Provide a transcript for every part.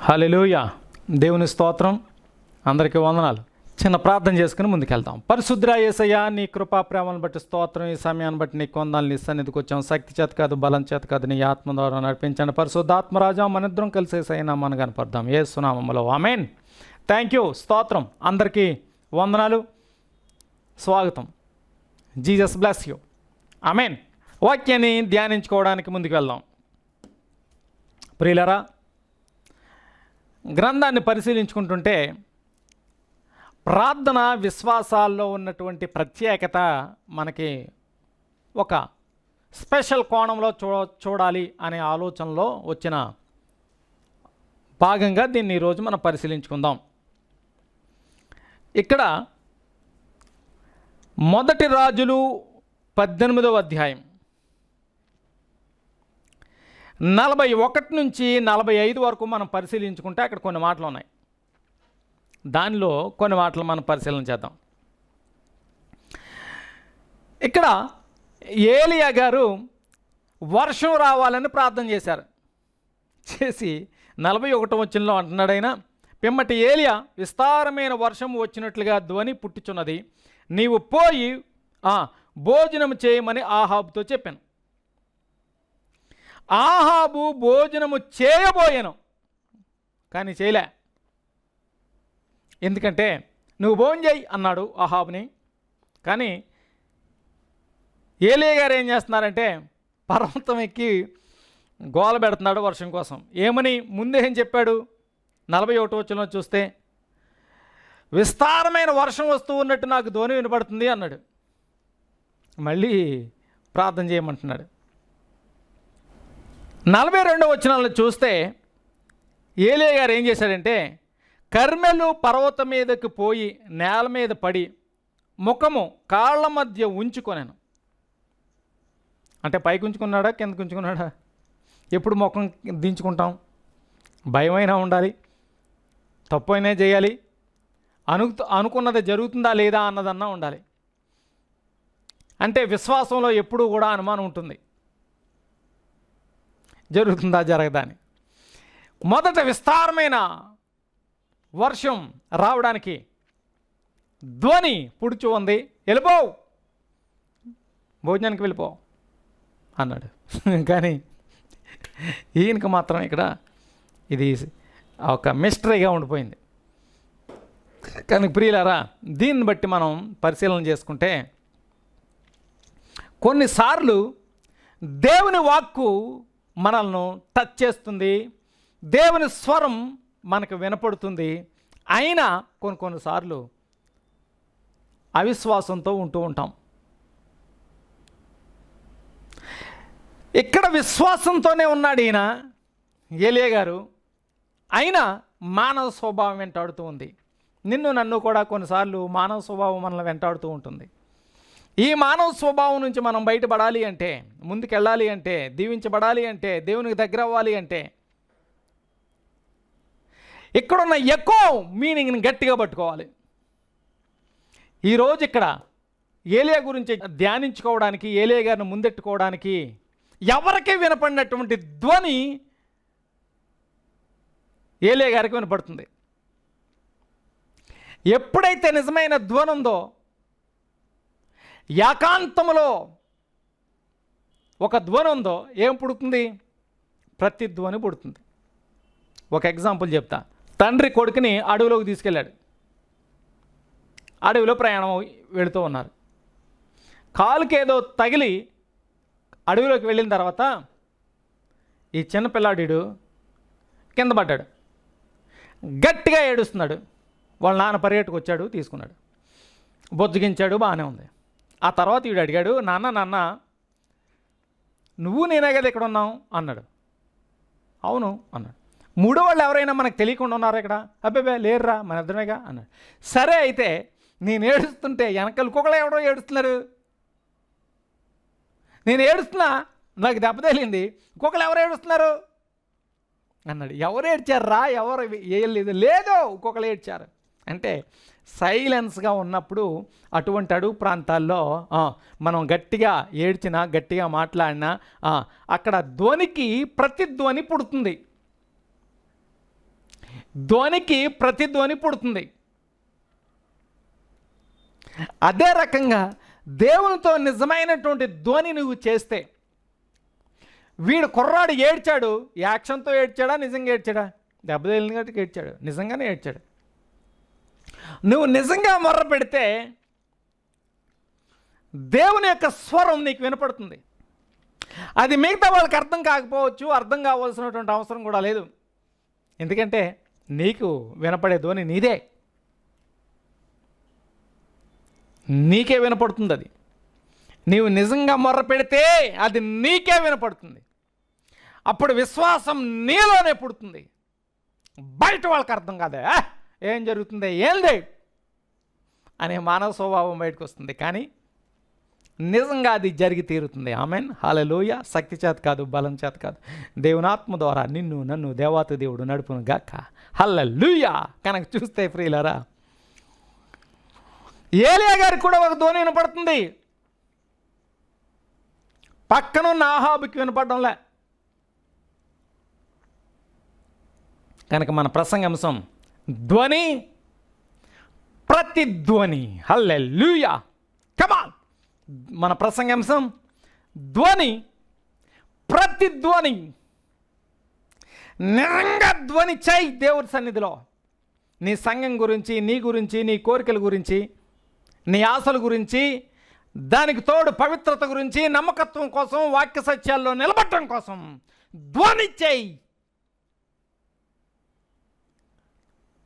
హల్లెలూయా. దేవుని స్తోత్రం. అందరికీ వందనాలు. చిన్న ప్రార్థన చేసుకుని ముందుకెళ్తాం. పరిశుద్ధ యేసయ్యా, నీ కృపా ప్రేమను బట్టి స్తోత్రం. ఈ సమయాన్ని బట్టి నీ కొందాలు నీ సన్నిధికి వచ్చాం. శక్తి చేత కాదు, బలం చేత కాదు, నీ ఆత్మ ద్వారా నడిపించండి. పరిశుద్ధాత్మరాజా, మన ఇద్దరం కలిసి సైనామాను కనపడదాం. యేసు నామములో ఆమేన్. Thank you. స్తోత్రం. అందరికీ వందనాలు, స్వాగతం. Jesus bless you. ఆమేన్. వాక్యాన్ని ధ్యానించుకోవడానికి ముందుకు వెళ్దాం. ప్రియులరా, గ్రంథాన్ని పరిశీలించుకుంటుంటే ప్రార్థన విశ్వాసాల్లో ఉన్నటువంటి ప్రత్యేకత మనకి ఒక స్పెషల్ కోణంలో చూడాలి అనే ఆలోచనలో వచ్చిన భాగంగా దీన్ని ఈరోజు మనం పరిశీలించుకుందాం. ఇక్కడ మొదటి రాజులు 18వ అధ్యాయం 41 నుంచి 45 వరకు మనం పరిశీలించుకుంటే అక్కడ కొన్ని మాటలు ఉన్నాయి. దానిలో కొన్ని మాటలు మనం పరిశీలన చేద్దాం. ఇక్కడ ఏలియా గారు వర్షం రావాలని ప్రార్థన చేశారు. చేసి 41వ వచనంలో అంటున్నాడు ఆయన, పిమ్మటి ఏలియా, విస్తారమైన వర్షం వచ్చినట్లుగా ధ్వని పుట్టుచున్నది, నీవు పోయి భోజనం చేయమని ఆహాబుతో చెప్పాను. ఆహాబు భోజనము చేయబోయాను, కానీ చేయలే. ఎందుకంటే నువ్వు భోజనం చేయి అన్నాడు ఆహాబుని. కానీ ఏలియా గారు ఏం చేస్తున్నారంటే పర్వతం ఎక్కి గోల పెడుతున్నాడు వర్షం కోసం. ఏమని ముందే ఏం చెప్పాడు? 41వ వచనంలో చూస్తే, విస్తారమైన వర్షం వస్తూ ఉన్నట్టు నాకు ధ్వని వినపడుతుంది అన్నాడు. మళ్ళీ ప్రార్థన చేయమంటున్నాడు. 42వ వచనంలో చూస్తే ఏలియా గారు ఏం చేశాడంటే, కర్మెలు పర్వతం మీదకి పోయి నేల మీద పడి ముఖము కాళ్ళ మధ్య ఉంచుకొనాను. అంటే పైకి ఉంచుకున్నాడా, కిందకు ఉంచుకున్నాడా? ఎప్పుడు ముఖం దించుకుంటాం? భయమైనా ఉండాలి, తప్పు అయినా చేయాలి, అనుకున్నది జరుగుతుందా లేదా అన్నదన్నా ఉండాలి. అంటే విశ్వాసంలో ఎప్పుడూ కూడా అనుమానం ఉంటుంది, జరుగుతుందా జరగదా అని. మొదట విస్తారమైన వర్షం రావడానికి ధ్వని పుడుచు ఉంది, వెళ్ళిపో, భోజనానికి వెళ్ళిపో అన్నాడు. కానీ ఈయనకి మాత్రం ఇక్కడ ఇది ఒక మిస్టరీగా ఉండిపోయింది. కానీ ప్రియులారా, దీన్ని బట్టి మనం పరిశీలన చేసుకుంటే కొన్నిసార్లు దేవుని వాక్కు మనల్ని టచ్ చేస్తుంది, దేవుని స్వరం మనకు వినపడుతుంది. అయినా కొన్నిసార్లు అవిశ్వాసంతో ఉంటూ ఉంటాం. ఇక్కడ విశ్వాసంతోనే ఉన్నాడు ఈయన ఏలియా గారు, అయినా మానవ స్వభావం వెంటాడుతూ ఉంది. నన్ను కూడా కొన్నిసార్లు మానవ స్వభావం మనల్ని వెంటాడుతూ ఉంటుంది. ఈ మానవ స్వభావం నుంచి మనం బయటపడాలి అంటే, ముందుకెళ్ళాలి అంటే, దీవించబడాలి అంటే, దేవునికి దగ్గర అవ్వాలి అంటే, ఇక్కడున్న ఎక్కువ మీనింగ్ని గట్టిగా పట్టుకోవాలి. ఈరోజు ఇక్కడ ఏలియా గురించి ధ్యానించుకోవడానికి, ఏలియా గారిని ముందెట్టుకోవడానికి ఎవరికీ వినపడినటువంటి ధ్వని ఏలియా గారికి వినపడుతుంది. ఎప్పుడైతే నిజమైన ధ్వని ఉందో, ఏకాంతములో ఒక ధ్వని ఉందో, ఏం పుడుతుంది? ప్రతి ధ్వని పుడుతుంది. ఒక ఎగ్జాంపుల్ చెప్తా. తండ్రి కొడుకుని అడవిలోకి తీసుకెళ్ళాడు. అడవిలో ప్రయాణం వెళుతూ ఉన్నారు. కాలుకి ఏదో తగిలి అడవిలోకి వెళ్ళిన తర్వాత ఈ చిన్నపిల్లాడు కింద పడ్డాడు, గట్టిగా ఏడుస్తున్నాడు. వాళ్ళ నాన్న పరిగెట్టుకు వచ్చాడు, తీసుకున్నాడు, బొజ్జగించాడు, బాగానే ఉంది. ఆ తర్వాత వీడు అడిగాడు, నాన్న నువ్వు నేనే కదా ఇక్కడ ఉన్నావు అన్నాడు. అవును అన్నాడు. మూడో వాళ్ళు ఎవరైనా మనకు తెలియకుండా ఉన్నారా ఇక్కడ? అబ్బాబే లేరురా, మన ఇద్దరమేగా అన్నాడు. సరే అయితే నేను ఏడుస్తుంటే వెనకాల ఇంకొకళ్ళు ఎవడో ఏడుస్తున్నారు, నేను ఏడుస్తున్నా, నాకు దెబ్బ తగిలింది, ఇంకొకళ్ళు ఎవరు ఏడుస్తున్నారు అన్నాడు. ఎవరు ఏడ్చారా? ఎవరు వేయలేదు? లేదు, ఇంకొకళ్ళు ఏడ్చారు. అంటే సైలెన్స్గా ఉన్నప్పుడు అటువంటి అడుగు ప్రాంతాల్లో మనం గట్టిగా ఏడ్చినా, గట్టిగా మాట్లాడినా అక్కడ ధ్వనికి ప్రతిధ్వని పుడుతుంది. ధ్వనికి ప్రతిధ్వని పుడుతుంది. అదే రకంగా దేవునితో నిజమైనటువంటి ధ్వని నువ్వు చేస్తే, వీడు కుర్రాడు ఏడ్చాడు, యాక్షన్తో ఏడ్చాడా, నిజంగా ఏడ్చాడా? దెబ్బతగిలిన కాబట్టి ఏడ్చాడు, నిజంగానే ఏడ్చాడు. నువ్వు నిజంగా మొర్ర పెడితే దేవుని యొక్క స్వరం నీకు వినపడుతుంది. అది మిగతా వాళ్ళకి అర్థం కాకపోవచ్చు, అర్థం కావాల్సినటువంటి అవసరం కూడా లేదు. ఎందుకంటే నీకు వినపడే ధ్వని నీదే, నీకే వినపడుతుంది. అది నీవు నిజంగా మొర్ర పెడితే అది నీకే వినపడుతుంది. అప్పుడు విశ్వాసం నీలోనే పుడుతుంది, బయట వాళ్ళకి అర్థం కాదే, ఏం జరుగుతుంది ఏంది అనే మానవ స్వభావం బయటకు వస్తుంది. కానీ నిజంగా అది జరిగి తీరుతుంది. ఆమెన్, హల్లెలూయా. శక్తి చేత కాదు, బలం చేత కాదు, దేవుని ఆత్మ ద్వారా నిన్ను నన్ను దేవాతి దేవుడు నడుపును గాక. హల్లెలూయా. కనుక చూస్తే ప్రియులారా, ఏలియా గారికి కూడా ఒక ధ్వని వినపడుతుంది, పక్కనున్న ఆహాబుకి వినపడడంలే. కనుక మన ప్రసంగాంశం ధ్వని, ప్రతిధ్వని. హల్లెలూయా. కమాన్. మన ప్రసంగాంశం ధ్వని, ప్రతిధ్వని. నిజంగా ధ్వని చేయి దేవుడి సన్నిధిలో. నీ సంఘం గురించి, నీ గురించి, నీ కోరికల గురించి, నీ ఆశల గురించి, దానికి తోడు పవిత్రత గురించి, నమ్మకత్వం కోసం, వాక్య సత్యాల్లో నిలబడటం కోసం ధ్వని చేయి.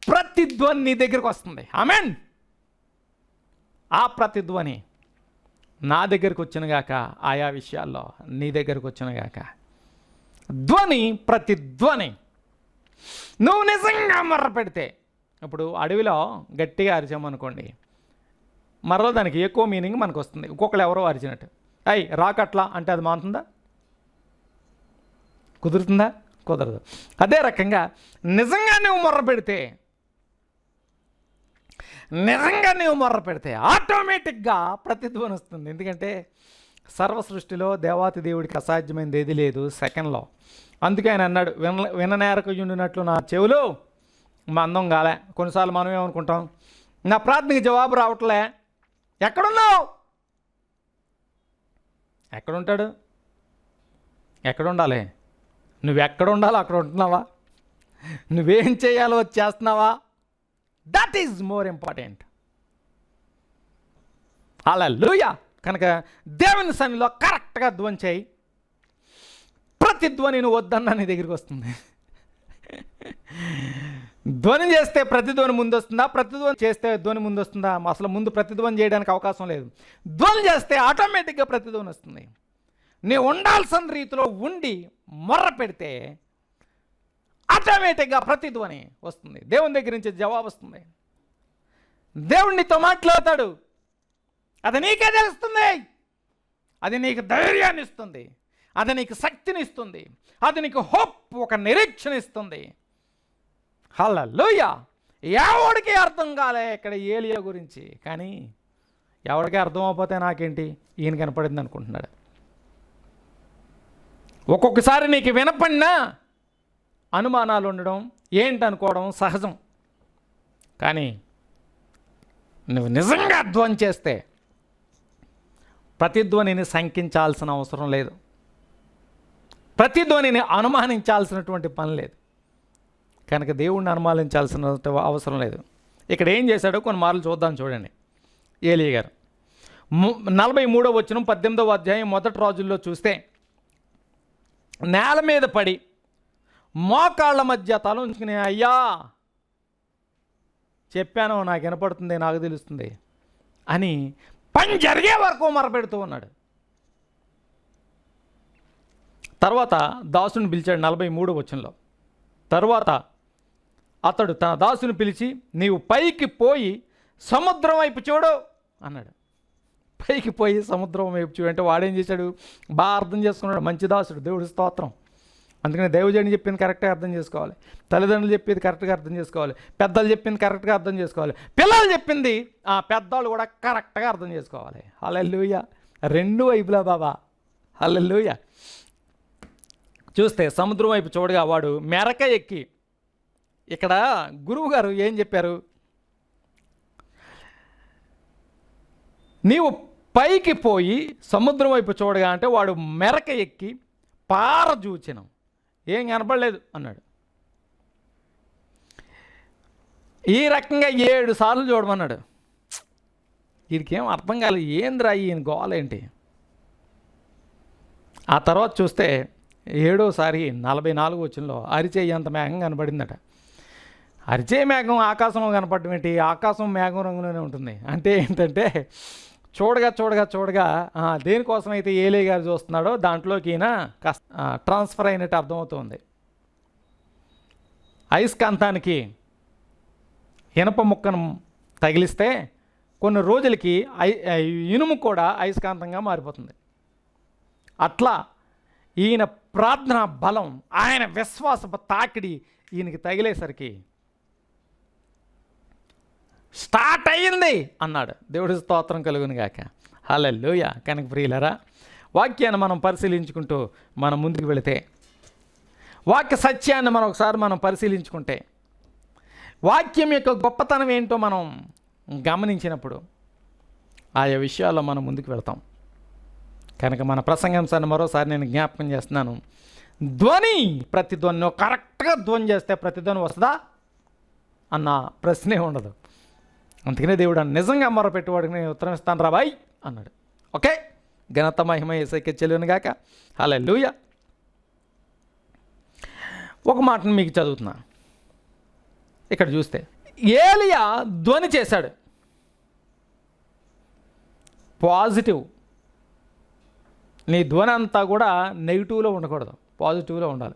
ప్రతిధ్వని నీ దగ్గరకు వస్తుంది. ఆమెన్. ఆ ప్రతిధ్వని నా దగ్గరకు వచ్చినగాక, ఆయా విషయాల్లో నీ దగ్గరకు వచ్చినగాక. ధ్వని, ప్రతిధ్వని. నువ్వు నిజంగా మొర్ర పెడితే, ఇప్పుడు అడవిలో గట్టిగా అరిచామనుకోండి, మరలా దానికి ఎక్కువ మీనింగ్ మనకు వస్తుంది. ఇంకొకళ్ళు ఎవరో అరిచినట్టు, అయ్యి రాకట్లా అంటే అది మారుతుందా? కుదురుతుందా? కుదరదు. అదే రకంగా నిజంగా నువ్వు మొర్ర పెడితే, ఆటోమేటిక్గా ప్రతిధ్వని వస్తుంది. ఎందుకంటే సర్వ సృష్టిలో దేవాతి దేవుడికి అసాధ్యమైనది ఏది లేదు సెకండ్లో. అందుకే ఆయన అన్నాడు, విననేరకు ఉండినట్లు నా చెవులు మందం కాలే. కొన్నిసార్లు మనం ఏమనుకుంటాం, నా ప్రార్థనకి జవాబు రావట్లే. ఎక్కడున్నావు? ఎక్కడుంటాడు? ఎక్కడుండాలి? నువ్వు ఎక్కడ ఉండాలో అక్కడ ఉంటున్నావా? నువ్వేం చేయాలో చేస్తున్నావా? That is more important. హల్లెలూయా. కనుక దేవుని సన్నిధిలో కరెక్ట్గా ధ్వని చేయి. ప్రతిధ్వని నువ్వు వద్దన్నా నీ దగ్గరికి వస్తుంది. ధ్వని చేస్తే ప్రతిధ్వని ముందు వస్తుందా? ప్రతిధ్వని చేస్తే ధ్వని ముందు వస్తుందా? అసలు ముందు ప్రతిధ్వని చేయడానికి అవకాశం లేదు. ధ్వని చేస్తే ఆటోమేటిక్గా ప్రతిధ్వని వస్తుంది. నీవు ఉండాల్సిన రీతిలో ఉండి మొర్ర పెడితే ఆటోమేటిక్గా ప్రతిధ్వని వస్తుంది. దేవుని దగ్గర నుంచి జవాబు వస్తుంది. దేవుడు నీతో మాట్లాడతాడు. అది నీకే తెలుస్తుంది. అది నీకు ధైర్యాన్ని ఇస్తుంది, అది నీకు శక్తిని ఇస్తుంది, అది నీకు హోప్, ఒక నిరీక్షణ ఇస్తుంది. హల్లెలూయా. ఎవడికి అర్థం కాలే ఇక్కడ ఏలియా గురించి, కానీ ఎవడికి అర్థం అవ్వకపోతే నాకేంటి, ఈయన కనపడింది అనుకుంటున్నాడు. ఒక్కొక్కసారి నీకు వినపడినా అనుమానాలు ఉండడం, ఏంటనుకోవడం సహజం. కానీ నువ్వు నిజంగా ధ్వని చేస్తే ప్రతిధ్వనిని శంకించాల్సిన అవసరం లేదు, ప్రతిధ్వనిని అనుమానించాల్సినటువంటి పని లేదు. కనుక దేవుణ్ణి అనుమానించాల్సిన అవసరం లేదు. ఇక్కడ ఏం చేశాడో కొన్ని మార్లు చూద్దాం. చూడండి, ఏలియా గారు 43వ వచనం 18వ అధ్యాయం మొదటి రోజుల్లో చూస్తే, నేల మీద పడి మోకాళ్ళ మధ్య తల ఉంచుకుని, అయ్యా చెప్పాను, నాకు వినపడుతుంది, నాకు తెలుస్తుంది అని పని జరిగే వరకు మొరపెడుతూ ఉన్నాడు. తర్వాత దాసుని పిలిచాడు 43వ వచనంలో. తర్వాత అతడు తన దాసుని పిలిచి, నీవు పైకి పోయి సముద్రం వైపు చూడు అన్నాడు. పైకి పోయి సముద్రం వైపు చూడు అంటే వాడేం చేశాడు? బాగా అర్థం చేసుకున్నాడు. మంచి దాసుడు, దేవుడి స్తోత్రం. అందుకని దైవజనుడు చెప్పింది కరెక్ట్గా అర్థం చేసుకోవాలి, తల్లిదండ్రులు చెప్పేది కరెక్ట్గా అర్థం చేసుకోవాలి, పెద్దలు చెప్పింది కరెక్ట్గా అర్థం చేసుకోవాలి, పిల్లలు చెప్పింది పెద్దవాళ్ళు కూడా కరెక్ట్గా అర్థం చేసుకోవాలి. హల్లెలూయా. రెండు వైపులా బాబా. హల్లెలూయా. చూస్తే సముద్రం వైపు చూడగా వాడు మెరక ఎక్కి ఇక్కడ గురువు గారు ఏం చెప్పారు? నీవు పైకి పోయి సముద్రం వైపు చూడగా అంటే వాడు మెరక ఎక్కి పారజూచినం, ఏం కనపడలేదు అన్నాడు. ఈ రకంగా 7 సార్లు చూడమన్నాడు. వీడికేం అర్థం కాలేదు, ఏంద్రా ఈయన గోలేంటి. ఆ తర్వాత చూస్తే 7వసారి 44వ వచనంలో అరిచేయంత మేఘం కనపడిందట. అరిచే మేఘం ఆకాశంలో కనపడడం ఏంటి? ఆకాశం మేఘం రంగులోనే ఉంటుంది. అంటే ఏంటంటే చూడగా దేనికోసమైతే ఏలీ గారు చూస్తున్నాడో దాంట్లోకి ఈయన ట్రాన్స్ఫర్ అయినట్టు అర్థమవుతుంది. అయస్కాంతానికి ఇనప ముక్కను తగిలిస్తే కొన్ని రోజులకి ఇనుము కూడా అయస్కాంతంగా మారిపోతుంది. అట్లా ఈయన ప్రార్థన బలం, ఆయన విశ్వాసపు తాకిడి ఈయనకి తగిలేసరికి స్టార్ట్ అయ్యింది అన్నాడు. దేవుడి స్తోత్రం కలుగును గాక. హల్లెలూయా. కనుక ప్రియులారా, వాక్యాన్ని మనం పరిశీలించుకుంటూ మనం ముందుకు వెళితే, వాక్య సత్యాన్ని మనం పరిశీలించుకుంటే, వాక్యం యొక్క గొప్పతనం ఏంటో మనం గమనించినప్పుడు ఆయా విషయాల్లో మనం ముందుకు వెళ్తాం. కనుక మన ప్రసంగాంశాన్ని మరోసారి నేను జ్ఞాపకం చేస్తున్నాను. ధ్వని, ప్రతిధ్వని కరెక్ట్గా ధ్వని చేస్తే ప్రతిధ్వని వస్తుందా అన్న ప్రశ్నే ఉండదు. అందుకనే దేవుడు నిజంగా మొరపెట్టేవాడికి నేను ఉత్తరం ఇస్తాను రా బాయ్ అన్నాడు. ఓకే, ఘనత మహిమ యేసయ్యకే చెల్లును గాక. హల్లెలూయా. ఒక మాటను మీకు చదువుతున్నా. ఇక్కడ చూస్తే ఏలియా ధ్వని చేశాడు. పాజిటివ్. నీ ధ్వని అంతా కూడా నెగిటివ్లో ఉండకూడదు, పాజిటివ్లో ఉండాలి.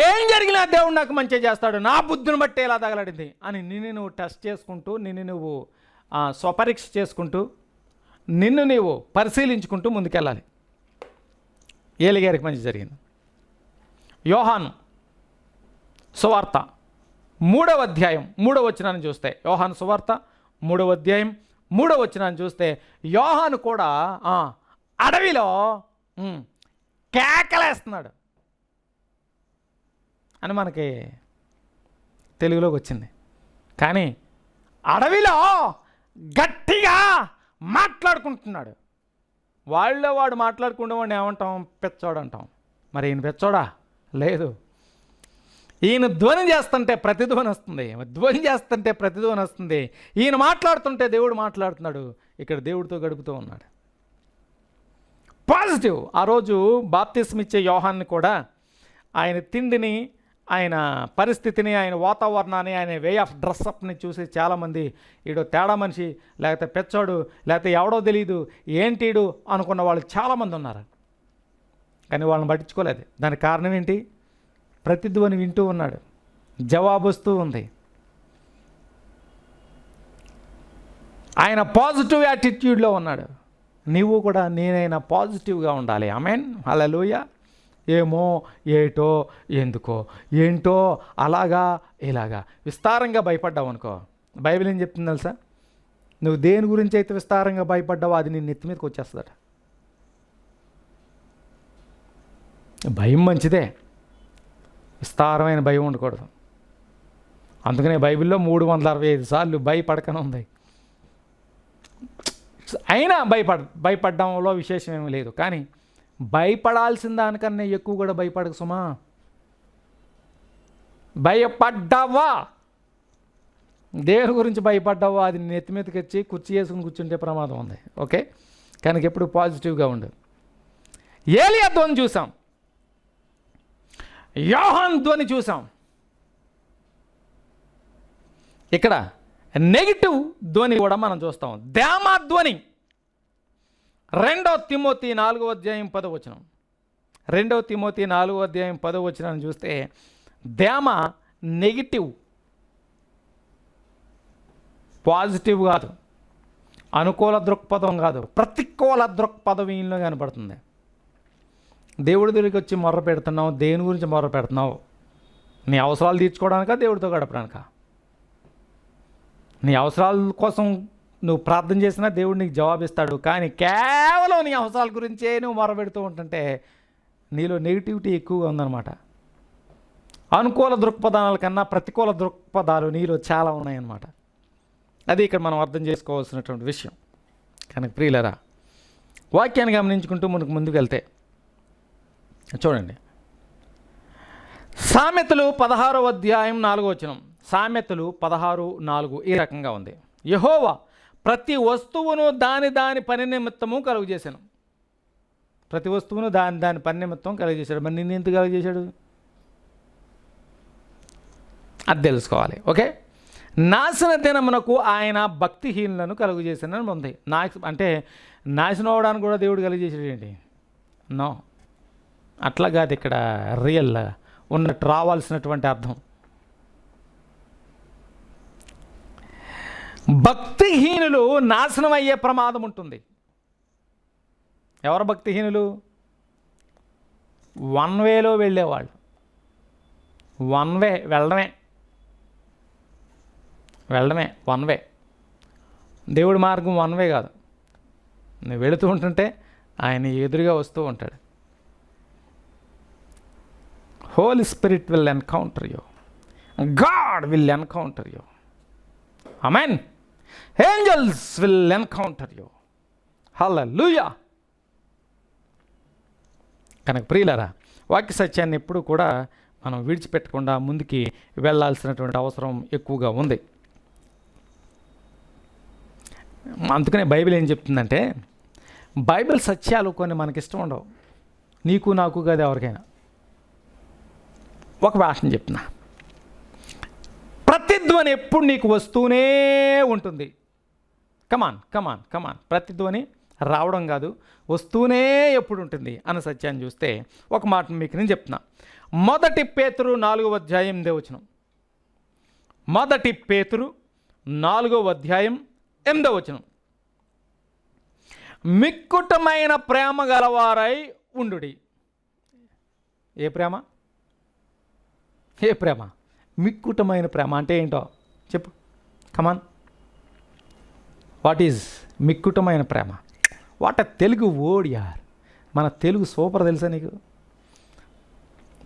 ఏం జరిగినా దేవుడు నాకు మంచిగా చేస్తాడు, నా బుద్ధిని బట్టి ఎలా తగలడింది అని నిన్ను నువ్వు టెస్ట్ చేసుకుంటూ, నిన్ను నువ్వు స్వపరీక్ష చేసుకుంటూ, నిన్ను నీవు పరిశీలించుకుంటూ ముందుకెళ్ళాలి. ఏలి గారికి మంచి జరిగింది. యోహాను సువార్త 3వ అధ్యాయం 3వ వచనాన్ని చూస్తే, యోహాను సువార్త 3వ అధ్యాయం 3వ వచనాన్ని చూస్తే, యోహాను కూడా అడవిలో కేకలేస్తున్నాడు అని మనకి తెలుగులోకి వచ్చింది. కానీ అడవిలో గట్టిగా మాట్లాడుకుంటున్నాడు. వాడు మాట్లాడుకుంటే వాడిని ఏమంటాం? పెచ్చోడు అంటాం. మరి ఈయన పెచ్చోడా? లేదు. ఈయన ధ్వని చేస్తుంటే ప్రతిధ్వని వస్తుంది, ధ్వని చేస్తుంటే ప్రతిధ్వని వస్తుంది. ఈయన మాట్లాడుతుంటే దేవుడు మాట్లాడుతున్నాడు. ఇక్కడ దేవుడితో గడుపుతూ ఉన్నాడు. పాజిటివ్. ఆ రోజు బాప్తిస్మ ఇచ్చే యోహాన్ని కూడా ఆయన తిండిని, ఆయన పరిస్థితిని, ఆయన వాతావరణాన్ని, ఆయన వే ఆఫ్ డ్రెస్అప్ని చూసి చాలామంది ఈడో తేడా మనిషి, లేకపోతే పెచ్చోడు, లేకపోతే ఎవడో తెలియదు, ఏంటీడు అనుకున్న వాళ్ళు చాలామంది ఉన్నారు. కానీ వాళ్ళని పట్టించుకోలేదు. దానికి కారణం ఏంటి? ప్రతిధ్వని వింటూ ఉన్నాడు, జవాబు వస్తూ ఉంది. ఆయన పాజిటివ్ యాటిట్యూడ్లో ఉన్నాడు. నీవు కూడా నేనైనా పాజిటివ్గా ఉండాలి. ఆమేన్. హల్లెలూయా. ఏమో, ఏటో, ఎందుకో, ఏంటో, అలాగా ఇలాగా విస్తారంగా భయపడ్డావు అనుకో, బైబిల్ ఏం చెప్తుంది తెలుసా? నువ్వు దేని గురించి అయితే విస్తారంగా భయపడ్డావో అది నీ నెత్తి మీదకి వచ్చేస్తుందట. భయం మంచిదే, విస్తారమైన భయం ఉండకూడదు. అందుకనే బైబిల్లో 365 సార్లు భయపడకనే ఉంది. అయినా భయపడడంలో విశేషం ఏమీ లేదు. కానీ భయపడాల్సిన దానికన్నా ఎక్కువ కూడా భయపడకు సుమా. భయపడ్డావా, దేని గురించి భయపడ్డావో అది నెత్తి మీదకి వచ్చి కుర్చీ వేసుకుని కూర్చుంటే ప్రమాదం ఉంది. ఓకే, కనుక ఎప్పుడు పాజిటివ్గా ఉండు. ఏలియా ధ్వని చూసాం, యోహాను ధ్వని చూసాం. ఇక్కడ నెగిటివ్ ధ్వని కూడా మనం చూస్తాం. దేమా ధ్వని 2 తిమోతి 4వ అధ్యాయం 10వ వచనం. 2 తిమోతి 4వ అధ్యాయం 10వ వచనాన్ని చూస్తే దేమ నెగిటివ్, పాజిటివ్ కాదు, అనుకూల దృక్పథం కాదు, ప్రతికూల దృక్పథం ఈయనలో కనపడుతుంది. దేవుడి దగ్గరికి వచ్చి మొర్ర పెడుతున్నావు, దేని గురించి మొర్ర పెడుతున్నావు? నీ అవసరాలు తీర్చుకోవడానికా, దేవుడితో గడపడానికా? నీ అవసరాల కోసం నువ్వు ప్రార్థన చేసినా దేవుడు నీకు జవాబిస్తాడు. కానీ కేవలం నీ అవసరాల గురించే నువ్వు మొరపెడుతూ ఉంటుంటే నీలో నెగిటివిటీ ఎక్కువగా ఉందన్నమాట. అనుకూల దృక్పథాల కన్నా ప్రతికూల దృక్పథాలు నీలో చాలా ఉన్నాయన్నమాట. అది ఇక్కడ మనం అర్థం చేసుకోవాల్సినటువంటి విషయం. కనుక ప్రియులరా, వాక్యాన్ని గమనించుకుంటూ ముందుకు వెళ్తే చూడండి, సామెతలు 16వ అధ్యాయం 4వ వచనం. సామెతలు 16:4 ఈ రకంగా ఉంది. యెహోవా ప్రతి వస్తువును దాని పని నిమిత్తము కలుగజేశాను. ప్రతి వస్తువును దాని పని నిమిత్తం కలుగజేశాడు. మరి నిన్ను ఎందుకు కలుగజేశాడు? అది తెలుసుకోవాలి. ఓకే, నాశన దినమునకు ఆయన భక్తిహీనులను కలుగజేశానని ఉంది. అంటే నాశనం అవడానికి కూడా దేవుడు కలుగజేసాడు ఏంటి? నో, అట్లా కాదు ఇక్కడ రియల్ ఉన్నట్టు రావాల్సినటువంటి అర్థం. భక్తిహీనులు నాశనం అయ్యే ప్రమాదం ఉంటుంది. ఎవరు భక్తిహీనులు? వన్ వేలో వెళ్ళేవాళ్ళు. వన్ వే వెళ్ళడమే వన్ వే. దేవుడి మార్గం వన్ వే కాదు. నువ్వు వెళుతూ ఉంటుంటే ఆయన ఎదురుగా వస్తూ ఉంటాడు. Holy Spirit will encounter you, God will encounter you, ఆమేన్. Angels will encounter you. హల్లెలూయా. కనుక ప్రియులారా, వాక్య సత్యాన్ని ఎప్పుడు కూడా మనం విడిచిపెట్టకుండా ముందుకి వెళ్ళాల్సినటువంటి అవసరం ఎక్కువగా ఉంది. అందుకనే బైబిల్ ఏం చెప్తుందంటే, బైబిల్ సత్యాలు కొన్ని మనకిష్టం ఉండవు, నీకు నాకు కాదు ఎవరికైనా. ఒక భాషను చెప్తున్నా, ప్రతిధ్వని ఎప్పుడు నీకు వస్తూనే ఉంటుంది. కమాన్ ప్రతిధ్వని రావడం కాదు, వస్తూనే ఎప్పుడు ఉంటుంది అన్న సత్యాన్ని చూస్తే ఒక మాట మీకు నేను చెప్తున్నా. 1 పేతురు 4వ అధ్యాయం 8వ వచనం. 1 పేతురు 4వ అధ్యాయం 8వ వచనం. మిక్కుటమైన ప్రేమ గలవారై ఉండుడి. ఏ ప్రేమ? మిక్కుటమైన ప్రేమ అంటే ఏంటో చెప్పు. కమాన్, వాట్ ఈజ్ మిక్కుటమైన ప్రేమ? వాట్ ఆ తెలుగు వర్డ్ యార్. మన తెలుగు సూపర్ తెలుసా నీకు?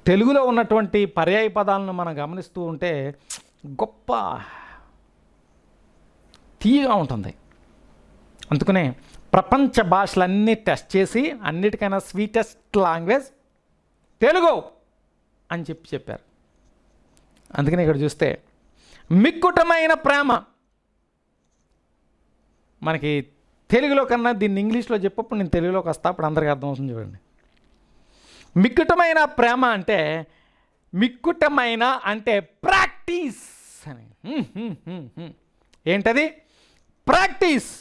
తెలుగులో ఉన్నటువంటి పర్యాయ పదాలను మనం గమనిస్తూ ఉంటే గొప్ప తీయగా ఉంటుంది. అందుకనే ప్రపంచ భాషలన్నీ టెస్ట్ చేసి అన్నిటికైనా స్వీటెస్ట్ లాంగ్వేజ్ తెలుగు అని చెప్పారు. అందుకని ఇక్కడ చూస్తే మిక్కుటమైన ప్రేమ. మనకి తెలుగులో కన్నా దీన్ని ఇంగ్లీష్లో చెప్పప్పుడు నేను తెలుగులోకి వస్తా, అప్పుడు అందరికీ అర్థమవుతుంది. చూడండి, మిక్కుటమైన ప్రేమ అంటే, మిక్కుటమైన అంటే ప్రాక్టీస్ అని. ఏంటది? ప్రాక్టీస్.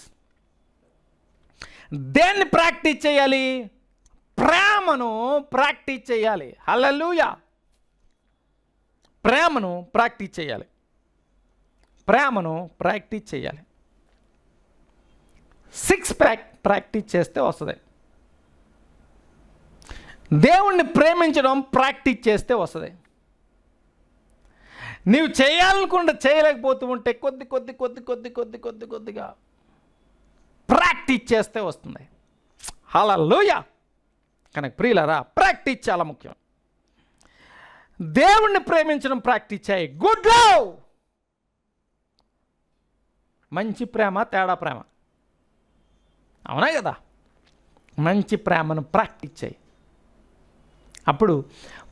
దేన్ని ప్రాక్టీస్ చేయాలి? ప్రేమను ప్రాక్టీస్ చేయాలి. హల్లెలూయా. ప్రేమను ప్రాక్టీస్ చేయాలి. 6 ప్యాక్ ప్రాక్టీస్ చేస్తే వస్తుంది. దేవుణ్ణి ప్రేమించడం ప్రాక్టీస్ చేస్తే వస్తుంది. నీవు చేయాలనుకుంటే చేయలేకపోతూ ఉంటే కొద్దిగా ప్రాక్టీస్ చేస్తే వస్తుంది. హల్లెలూయా. కనుక ప్రియులారా, ప్రాక్టీస్ చాలా ముఖ్యం. దేవుణ్ణి ప్రేమించడం ప్రాక్టీస్ చేయి. గుడ్ లవ్, మంచి ప్రేమ, తేడా ప్రేమ, అవునా కదా? మంచి ప్రేమను ప్రాక్టీస్ చేయి. అప్పుడు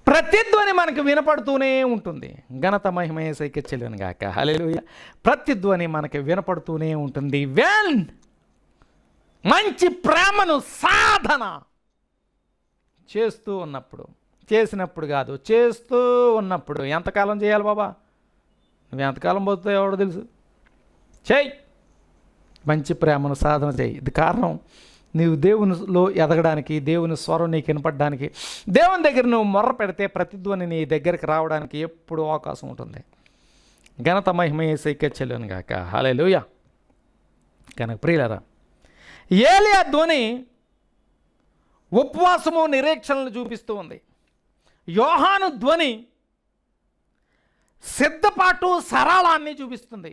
ప్రతిధ్వని మనకు వినపడుతూనే ఉంటుంది. ఘనత మహిమ యేసుకే చెల్లును గాక. హల్లెలూయా. ప్రతిధ్వని మనకి వినపడుతూనే ఉంటుంది. వెన్ మంచి ప్రేమను సాధన చేస్తూ ఉన్నప్పుడు ఎంతకాలం చేయాలి బాబా? నువ్వు ఎంతకాలం పోతావు ఎవడో తెలుసు. చేయి, మంచి ప్రేమను సాధన చేయి. ఇది కారణం, నీవు దేవునిలో ఎదగడానికి, దేవుని స్వరం నీకు వినపడడానికి, దేవుని దగ్గర నువ్వు మొర్ర పెడితే ప్రతిధ్వని నీ దగ్గరికి రావడానికి ఎప్పుడు అవకాశం ఉంటుంది. ఘనత మహిమ యేసుకే చెల్లును గాక. హల్లెలూయా. కనుక ప్రియులారా, ఏలియా ధ్వని ఉపవాసము, నిరీక్షణలు చూపిస్తూ ఉంది. యోహాను ధ్వని సిద్ధపాటు, సరళాన్ని చూపిస్తుంది.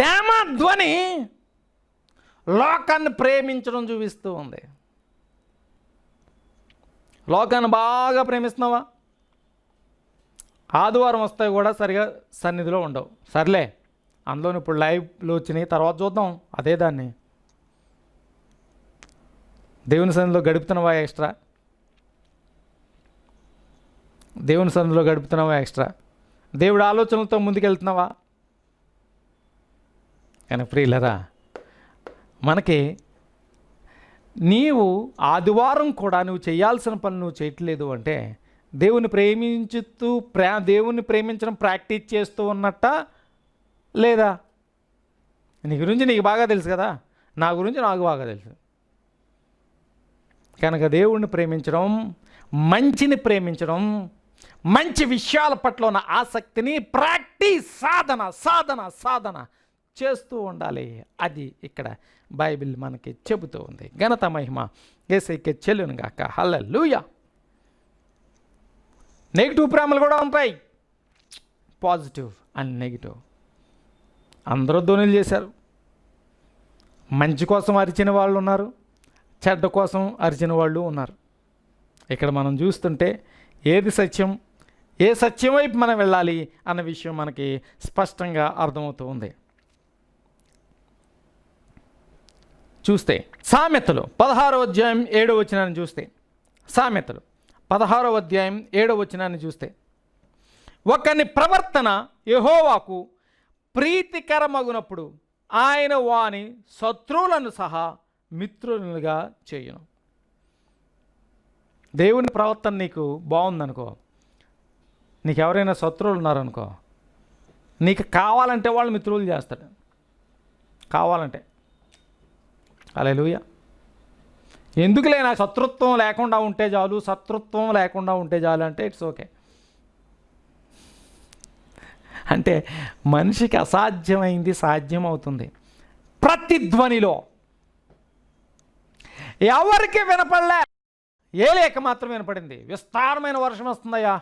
దేమ ధ్వని లోకాన్ని ప్రేమించడం చూపిస్తూ ఉంది. లోకాన్ని బాగా ప్రేమిస్తున్నావా? ఆదివారం వస్తాయి కూడా సరిగా సన్నిధిలో ఉండవు. సర్లే, అందులో ఇప్పుడు లైవ్లో వచ్చినాయి, తర్వాత చూద్దాం అదే దాన్ని. దేవుని సన్నిధిలో గడుపుతున్నావా ఎక్స్ట్రా? దేవుని సన్నిధిలో గడుపుతున్నావా ఎక్స్ట్రా? దేవుడి ఆలోచనలతో ముందుకెళ్తున్నావా? కానీ ప్రియులరా, మనకి నీవు ఆదివారం కూడా నువ్వు చేయాల్సిన పని నువ్వు చేయట్లేదు అంటే దేవుని ప్రేమించుతూ దేవుని ప్రేమించడం ప్రాక్టీస్ చేస్తూ ఉన్నట్ట లేదా? నీ గురించి నీకు బాగా తెలుసు కదా, నా గురించి నాకు బాగా తెలుసు. కనుక దేవుణ్ణి ప్రేమించడం, మంచిని ప్రేమించడం, మంచి విషయాల పట్ల ఉన్న ఆసక్తిని ప్రాక్టీస్, సాధన సాధన సాధన చేస్తూ ఉండాలి. అది ఇక్కడ బైబిల్ మనకి చెబుతూ ఉంది. ఘనత మహిమ యేసయ్యకే చెల్లును గాక. హల్లెలూయా. నెగిటివ్ ప్రేమలు కూడా ఉంటాయి, పాజిటివ్ అండ్ నెగిటివ్. అందరూ ధ్వనులు చేశారు. మంచి కోసం అరిచిన వాళ్ళు ఉన్నారు, చెడ్డ కోసం అరిచిన వాళ్ళు ఉన్నారు. ఇక్కడ మనం చూస్తుంటే ఏది సత్యం, ఏ సత్యం వైపు మనం వెళ్ళాలి అన్న విషయం మనకి స్పష్టంగా అర్థమవుతూ ఉంది. చూస్తే సామెతలు 16వ అధ్యాయం 7వ వచనాన్ని చూస్తే, సామెతలు 16వ అధ్యాయం 7వ వచనాన్ని చూస్తే, ఒకని ప్రవర్తన యెహోవాకు ప్రీతికరమగునప్పుడు ఆయన వాని శత్రువులను సహా మిత్రులుగా చేయును. దేవుని ప్రవర్తన నీకు బాగుందనుకో, నీకు ఎవరైనా శత్రువులు ఉన్నారనుకో, నీకు కావాలంటే వాళ్ళు మిత్రులు చేస్తాడు, కావాలంటే. హల్లెలూయా. ఎందుకులే, నాకు శత్రుత్వం లేకుండా ఉంటే చాలు, శత్రుత్వం లేకుండా ఉంటే చాలు అంటే ఇట్స్ ఓకే. అంటే మనిషికి అసాధ్యమైంది సాధ్యం అవుతుంది. ప్రతిధ్వనిలో ఎవరికి వినపడలే, ఏలియాకి మాత్రం వినపడింది. విస్తారమైన వర్షం వస్తుందయ్యా,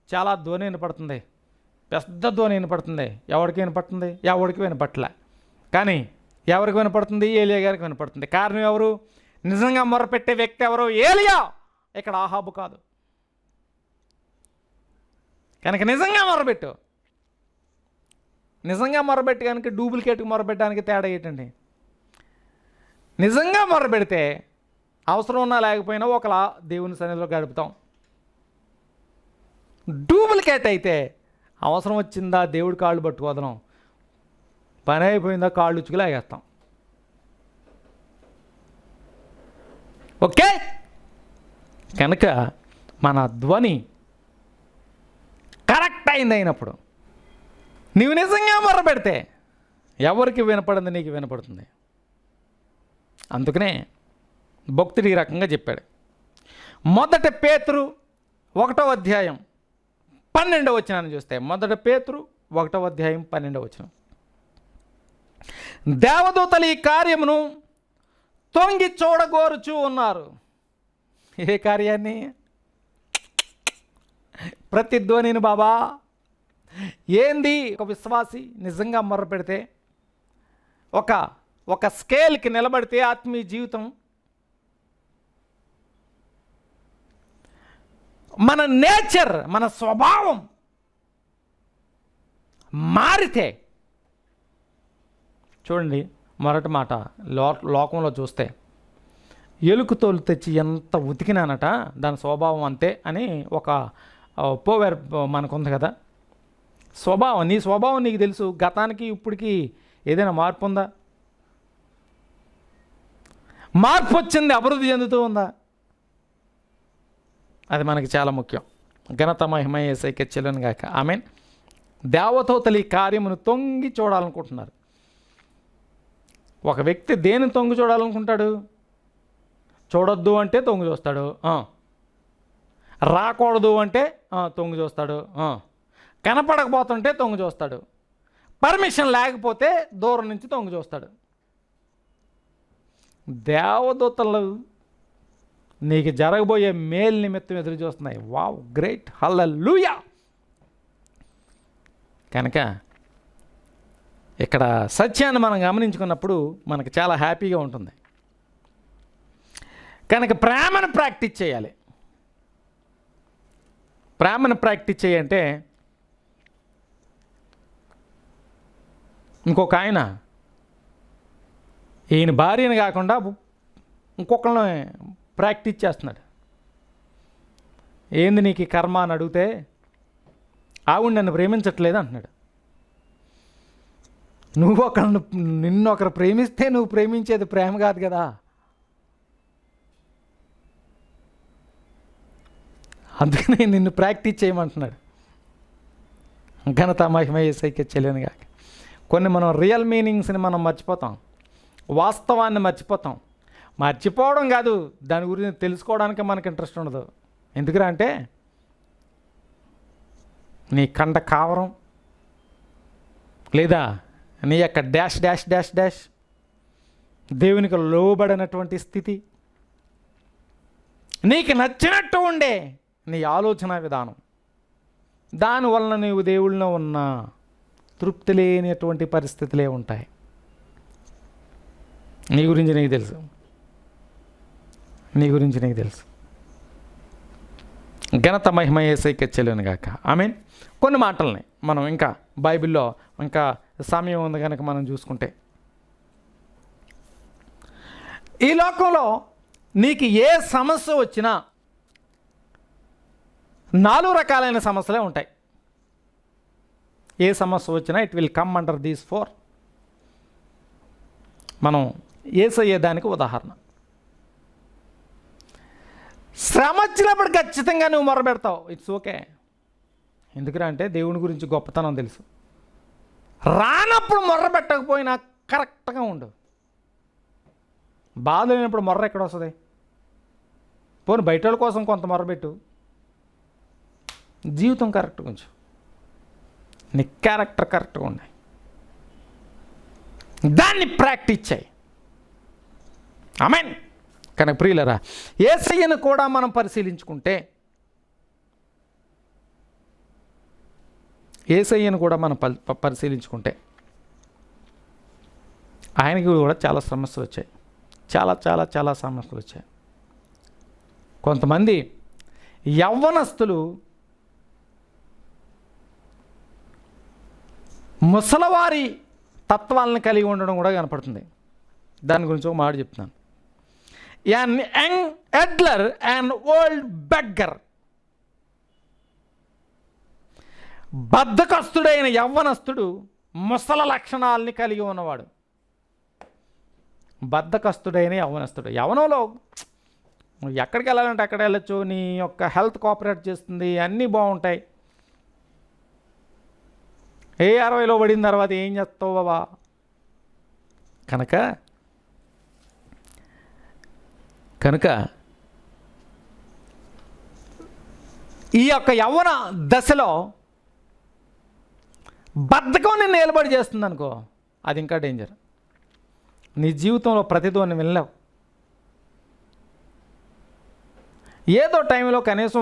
చాలా ధ్వని వినపడుతుంది, పెద్ద ధ్వని వినపడుతుంది. ఎవరికి వినపడుతుంది? ఎవరికి వినపట్లే. కానీ ఎవరికి వినపడుతుంది? ఏలియా గారికి వినపడుతుంది. కారణం ఎవరు? నిజంగా మొరపెట్టే వ్యక్తి ఎవరు? ఏలియా, ఇక్కడ ఆహాబు కాదు. కనుక నిజంగా మొరపెట్టు. నిజంగా మొరబెట్టి కనుక డూప్లికేట్కి మొరబెట్టడానికి తేడా ఏంటండి? నిజంగా మొరబెడితే అవసరం ఉన్నా లేకపోయినా ఒకలా దేవుని సన్నిధిలో గడుపుతాం. డూప్లికేట్ అయితే అవసరం వచ్చిందా దేవుడి కాళ్ళు పట్టుకోదనం, పని అయిపోయిందా కాళ్ళు ఉచ్చుకు లాగేస్తాం. ఓకే. కనుక మన ధ్వని కరెక్ట్ అయింది అయినప్పుడు, నీవు నిజంగా మొరపెడితే ఎవరికి వినపడింది నీకు వినపడుతుంది. అందుకనే భక్తుడు ఈ రకంగా చెప్పాడు. మొదట పేతురు 1వ అధ్యాయం 12వ వచనాన్ని చూస్తే, మొదట పేతురు 1వ అధ్యాయం 12వ వచనం, దేవదూతలు ఈ కార్యమును తొంగి చూడగోరుచూ ఉన్నారు. ఏ కార్యాన్ని? ప్రతిధ్వనిని బాబా. ఏంది? ఒక విశ్వాసి నిజంగా మొర్ర పెడితే, ఒక స్కేల్కి నిలబడితే ఆత్మీయ జీవితం, మన నేచర్, మన స్వభావం మారితే, చూడండి మొదటి మాట లోకంలో చూస్తే, ఎలుకతోలు తెచ్చి ఎంత ఉతికినానట దాని స్వభావం అంతే అని ఒక పోవేర్ మనకుంది కదా. స్వభావం, నీ స్వభావం నీకు తెలుసు. గతానికి ఇప్పటికి ఏదైనా మార్పు ఉందా? మార్పు వచ్చింది, అభివృద్ధి చెందుతూ ఉందా? అది మనకి చాలా ముఖ్యం. ఘనత మహిమ యేసయ్యకే చెల్లును గాక. ఆమేన్. దేవదూతలు ఈ కార్యమును తొంగి చూడాలనుకుంటున్నారు. ఒక వ్యక్తి దేని తొంగి చూడాలనుకుంటాడు? చూడొద్దు అంటే తొంగి చూస్తాడు, రాకూడదు అంటే తొంగి చూస్తాడు, కనపడకపోతుంటే తొంగి చూస్తాడు, పర్మిషన్ లేకపోతే దూరం నుంచి తొంగి చూస్తాడు. దేవదూతలు నీకు జరగబోయే మేలు నిమిత్తం ఎదురు చూస్తున్నాయి. వావ్, గ్రేట్, హల్లెలూయా. కనుక ఇక్కడ సత్యాన్ని మనం గమనించుకున్నప్పుడు మనకు చాలా హ్యాపీగా ఉంటుంది. కనుక ప్రేమను ప్రాక్టీస్ చేయాలి. ప్రేమను ప్రాక్టీస్ చేయంటే ఇంకొక ఆయన ఈయన భార్యని కాకుండా ఇంకొకళ్ళని ప్రాక్టీస్ చేస్తున్నాడు. ఏంది నీకు ఈ కర్మ అని అడిగితే ఆవిడ నన్ను ప్రేమించట్లేదు అంటున్నాడు. నిన్ను ఒకరు ప్రేమిస్తే నువ్వు ప్రేమించేది ప్రేమ కాదు కదా. అందుకని నిన్ను ప్రాక్టీస్ చేయమంటున్నాడు. ఘనత మహిమ యేసయ్యకే చెల్లును గాక. కొన్ని మనం రియల్ మీనింగ్స్ని మనం మర్చిపోతాం, వాస్తవాన్ని మర్చిపోతాం. మర్చిపోవడం కాదు, దాని గురించి తెలుసుకోవడానికి మనకు ఇంట్రెస్ట్ ఉండదు. ఎందుకురా అంటే నీ కండ కావరం లేదా నీ యొక్క డాష్ డాష్ డాష్ డాష్ దేవునికి లోబడినటువంటి స్థితి, నీకు నచ్చినట్టు ఉండే నీ ఆలోచన విధానం, దానివలన నీవు దేవుళ్ళలో ఉన్న తృప్తి లేనటువంటి పరిస్థితులే ఉంటాయి. నీ గురించి నీకు తెలుసు, నీ గురించి నీకు తెలుసు. ఘనత మహిమ యేసయ్యకే చెల్లును గాక. ఆమేన్. కొన్ని మాటల్ని మనం ఇంకా బైబిల్లో ఇంకా సమయం ఉంది కనుక మనం చూసుకుంటే, ఈ లోకంలో నీకు ఏ సమస్య వచ్చినా 4 రకాలైన సమస్యలే ఉంటాయి. ఏ సమస్య వచ్చినా it will come under these 4. మనం యేసయ్య దానికి ఉదాహరణ. శ్రమ వచ్చినప్పుడు ఖచ్చితంగా నువ్వు మొరబెడతావు, ఇట్స్ ఓకే. ఎందుకురా అంటే దేవుని గురించి గొప్పతనం తెలుసు. రానప్పుడు మొర్ర పెట్టకపోయినా కరెక్ట్గా ఉండు. బాధ లేనప్పుడు మొర్ర ఎక్కడ వస్తుంది? పోనీ బయట వాళ్ళ కోసం కొంత మొర్రబెట్టు, జీవితం కరెక్ట్గా ఉంచు, నీ క్యారెక్టర్ కరెక్ట్గా ఉన్నాయి, దాన్ని ప్రాక్టీస్ చేయి. ఆమేన్. కనుక ప్రియులరా, యేసయ్యను కూడా మనం పరిశీలించుకుంటే, యేసయ్యను కూడా మనం పరిశీలించుకుంటే ఆయనకి కూడా చాలా సమస్యలు వచ్చాయి. చాలా చాలా చాలా సమస్యలు వచ్చాయి. కొంతమంది యవ్వనస్తులు ముసలవారి తత్వాలను కలిగి ఉండడం కూడా కనపడుతుంది. దాని గురించి ఒక మాట చెప్తున్నాను. An young idler and old beggar. బద్ధకస్తుడైన యవ్వనస్తుడు ముసల లక్షణాలని కలిగి ఉన్నవాడు. బద్ధకస్తుడైన యవ్వనస్తుడు. యవ్వనంలో ఎక్కడికి వెళ్ళాలంటే అక్కడ వెళ్ళచ్చు, నీ యొక్క హెల్త్ కోఆపరేట్ చేస్తుంది, అన్నీ బాగుంటాయి. ఏ 60లో పడిన తర్వాత ఏం చేస్తావు బాబా? కనుక ఈ యొక్క యవ్వన దశలో బద్ధకం నిన్ను నిలబడి చేస్తుంది అనుకో, అది ఇంకా డేంజర్. నీ జీవితంలో ప్రతిధ్వని వెళ్ళావు. ఏదో టైంలో కనీసం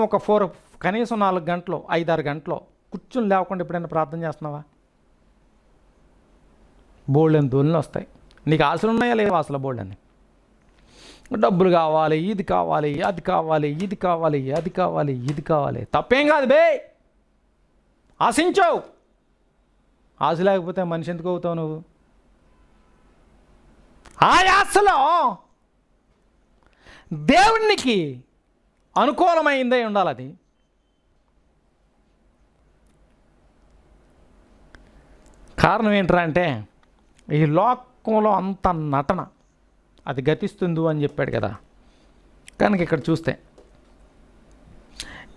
కనీసం 4 గంటలు 5-6 గంటలు కూర్చుని లేకుండా ఎప్పుడైనా ప్రార్థన చేస్తున్నావా? బోల్డెన్ ధోరణులు వస్తాయి. నీకు ఆశలు ఉన్నాయా లేవా? అసలు బోల్డెన్ డబ్బులు కావాలి, ఇది కావాలి, అది కావాలి, ఇది కావాలి, అది కావాలి, ఇది కావాలి. తప్పేం కాదు బే, ఆశించావు. ఆశ లేకపోతే మనిషి ఎందుకు అవుతావు నువ్వు? ఆ ఆశలో దేవునికి అనుకూలమైందే ఉండాలి. అది కారణం ఏంట్రా అంటే ఈ లోకంలో అంత నటన, అది గతిస్తుంది అని చెప్పాడు కదా. కనుక ఇక్కడ చూస్తే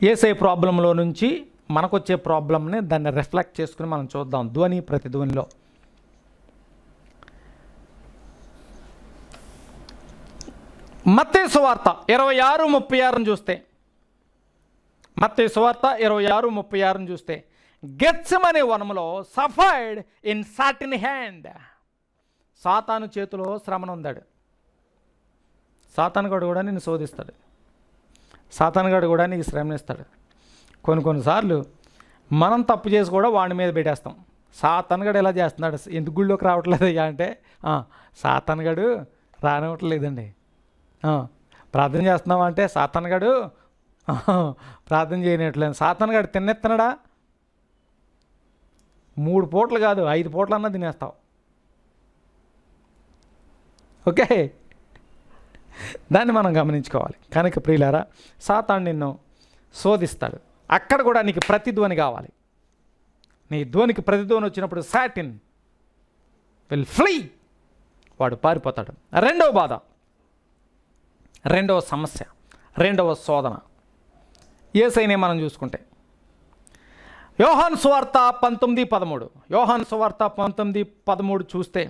యేసయ్య ప్రాబ్లంలో నుంచి మనకొచ్చే ప్రాబ్లంని దాన్ని రిఫ్లెక్ట్ చేసుకుని మనం చూద్దాం ధ్వని ప్రతిధ్వనిలో. మత్తయి సువార్త 26:36 చూస్తే, మత్తయి సువార్త 26:36 చూస్తే, గెత్సెమనే వనములో సఫర్డ్ ఇన్ సాటిన్ హ్యాండ్. సాతాను చేతిలో శ్రమను ఉందాడు. సాతానుగాడు కూడా నిన్ను శోధిస్తాడు. సాతానుగాడు కూడా నీకు శ్రమనిస్తాడు. కొన్నిసార్లు మనం తప్పు చేసి కూడా వాడి మీద పెట్టేస్తాం. సాతానుగాడు ఎలా చేస్తున్నాడు, ఎందుకు గుళ్ళోకి రావట్లేదు అయ్యా అంటే, సాతానుగాడు రానివ్వట్లేదండి. ప్రార్థన చేస్తున్నావా అంటే, సాతానుగాడు ప్రార్థన చేయనట్లేదు. సాతాను గారు తిన్నెత్తనడా? 3 పూటలు కాదు 5 పూటలన్నా తినేస్తావు. ఓకే, దాన్ని మనం గమనించుకోవాలి. కనుక ప్రియులారా, సాతాను నిన్ను శోధిస్తాడు. అక్కడ కూడా నీకు ప్రతిధ్వని కావాలి. నీ ధ్వనికి ప్రతిధ్వని వచ్చినప్పుడు సాటిన్ విల్ ఫ్లీ, వాడు పారిపోతాడు. రెండవ బాధ, రెండవ సమస్య, రెండవ శోధన యేసయ్యనే మనం చూసుకుంటే యోహాను సువార్త 19:13, యోహాను సువార్త 19:13 చూస్తే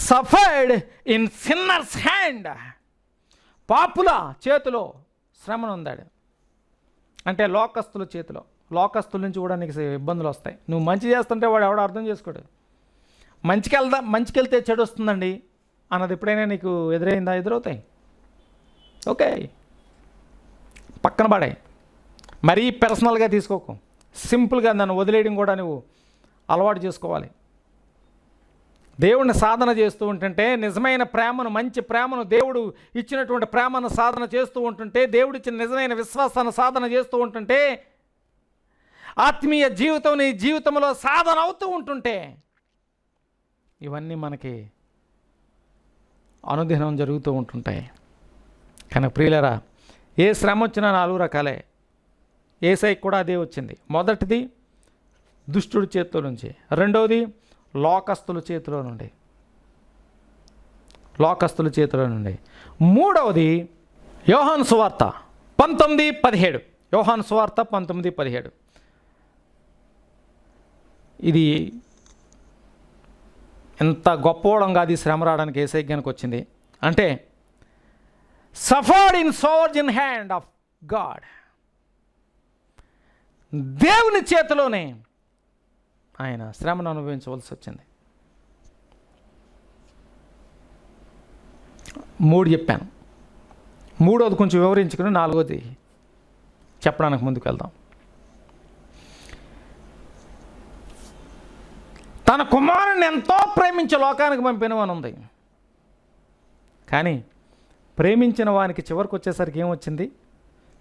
సఫర్డ్ ఇన్ సిన్నర్స్ హ్యాండ్, పాపుల చేతిలో శ్రమను ఉందాడు. అంటే లోకస్తుల చేతిలో. లోకస్తుల నుంచి కూడా నీకు ఇబ్బందులు వస్తాయి. నువ్వు మంచి చేస్తుంటే వాడు ఎవడో అర్థం చేసుకోడు. మంచికెళ్తే చెడు వస్తుందండి అన్నది ఎప్పుడైనా నీకు ఎదురైందా? ఎదురవుతాయి. ఓకే, పక్కన పడాయి. మరీ పర్సనల్గా తీసుకోకు. సింపుల్గా నన్ను వదిలేయడం కూడా నువ్వు అలవాటు చేసుకోవాలి. దేవుడిని సాధన చేస్తూ ఉంటుంటే, నిజమైన ప్రేమను, మంచి ప్రేమను, దేవుడు ఇచ్చినటువంటి ప్రేమను సాధన చేస్తూ ఉంటుంటే, దేవుడు ఇచ్చిన నిజమైన విశ్వాసాన్ని సాధన చేస్తూ ఉంటుంటే, ఆత్మీయ జీవితం నీ జీవితంలో సాధన అవుతూ ఉంటుంటే, ఇవన్నీ మనకి అనుదినం జరుగుతూ ఉంటుంటాయి. కానీ ప్రియులరా, ఏ శ్రమ వచ్చినా 4 రకాలే. యేసయ్యకి కూడా అదే వచ్చింది. మొదటిది దుష్టుడి చేతిలో నుంచి, రెండవది లోకస్తుల చేతిలో నుండి, మూడవది యోహాను సువార్త 19:17, యోహాను సువార్త 19:17. ఇది ఎంత గొప్పవడం కాదు ఈ శ్రమ రావడానికి యేసయ్యకి వచ్చింది అంటే, suffered in sovereign hand of God, దేవుని చేతిలోనే ఆయన శ్రమను అనుభవించవలసి వచ్చింది. 3 చెప్పాను. మూడోది కొంచెం వివరించుకుని 4వది చెప్పడానికి ముందుకు వెళ్దాం. తన కుమారుని ఎంతో ప్రేమించి లోకానికి పంపినవని ఉంది. కానీ ప్రేమించిన వానికి చివరికి వచ్చేసరికి ఏమొచ్చింది?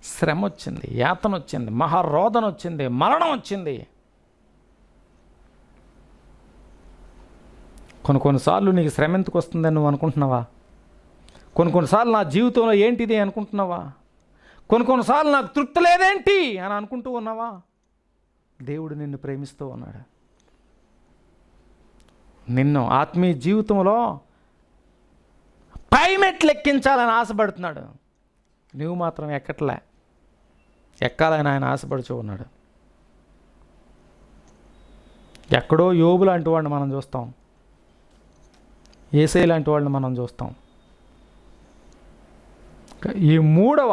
శ్రమ వచ్చింది, యాతన వచ్చింది, మహారోదన వచ్చింది, మరణం వచ్చింది. కొన్నిసార్లు నీకు శ్రమ ఎందుకు వస్తుందని నువ్వు అనుకుంటున్నావా? కొన్నిసార్లు నా జీవితంలో ఏంటిది అనుకుంటున్నావా? కొన్నిసార్లు నాకు తృప్తి లేదేంటి అని అనుకుంటూ ఉన్నావా? దేవుడు నిన్ను ప్రేమిస్తూ ఉన్నాడు. నిన్ను ఆత్మీయ జీవితంలో పై మెట్లు ఎక్కించాలని ఆశపడుతున్నాడు. నువ్వు మాత్రం ఎక్కాలని ఆయన ఆశపడుచూ ఉన్నాడు. ఎక్కడో యోబు లాంటి వాడిని మనం చూస్తాం, యేసయ్య లాంటి వాళ్ళని మనం చూస్తాం. ఈ మూడవ